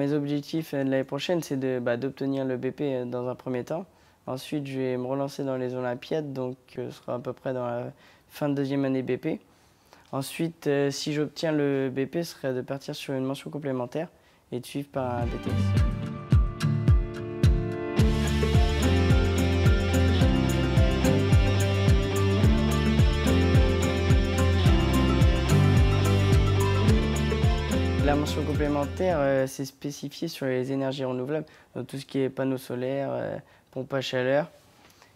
mes objectifs de l'année prochaine, c'est d'obtenir le BP dans un premier temps. Ensuite, je vais me relancer dans les Olympiades, donc ce sera à peu près dans la fin de deuxième année BP. Ensuite, si j'obtiens le BP, ce serait de partir sur une mention complémentaire et de suivre par un BTS. La mention complémentaire, c'est spécifié sur les énergies renouvelables, donc tout ce qui est panneaux solaires, pompes à chaleur.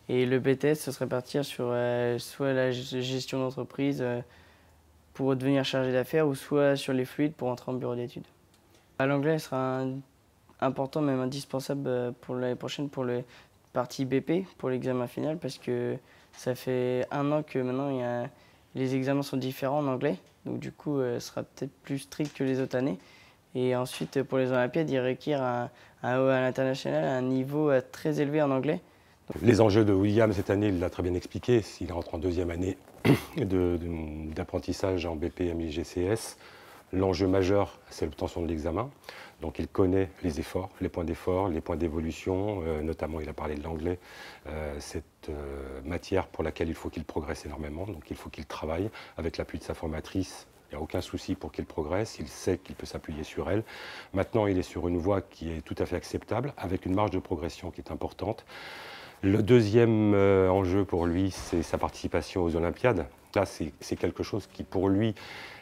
Et le BTS, ce serait partir sur soit la gestion d'entreprise pour devenir chargé d'affaires ou soit sur les fluides pour entrer en bureau d'études. L'anglais sera important, même indispensable pour l'année prochaine pour le partie BP, pour l'examen final, parce que ça fait 1 an que maintenant les examens sont différents en anglais. Donc du coup, ce sera peut-être plus strict que les autres années. Et ensuite, pour les Olympiades, il requiert à l'international un niveau très élevé en anglais. Les enjeux de William cette année, il l'a très bien expliqué. Il rentre en deuxième année d'apprentissage en BP MIGCS. L'enjeu majeur, c'est l'obtention de l'examen. Donc il connaît les efforts, les points d'évolution, notamment il a parlé de l'anglais, cette matière pour laquelle il faut qu'il progresse énormément. Donc il faut qu'il travaille avec l'appui de sa formatrice. Il n'y a aucun souci pour qu'il progresse, il sait qu'il peut s'appuyer sur elle. Maintenant, il est sur une voie qui est tout à fait acceptable, avec une marge de progression qui est importante. Le deuxième enjeu pour lui, c'est sa participation aux Olympiades. Là, c'est quelque chose qui, pour lui,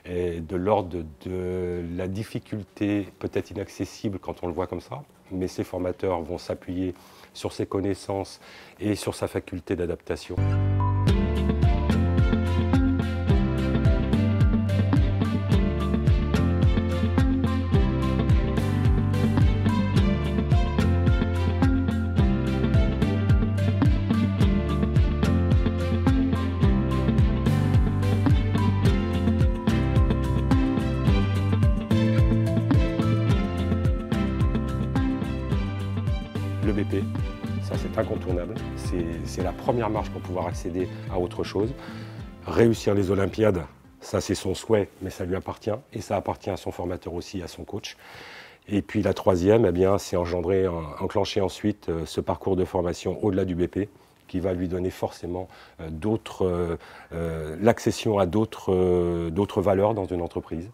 est de l'ordre de la difficulté peut-être inaccessible quand on le voit comme ça, mais ses formateurs vont s'appuyer sur ses connaissances et sur sa faculté d'adaptation. Le BP, ça c'est incontournable, c'est la première marche pour pouvoir accéder à autre chose. Réussir les Olympiades, ça c'est son souhait, mais ça lui appartient, et ça appartient à son formateur aussi, à son coach. Et puis la troisième, eh bien, c'est enclencher ensuite ce parcours de formation au-delà du BP, qui va lui donner forcément l'accession à d'autres valeurs dans une entreprise.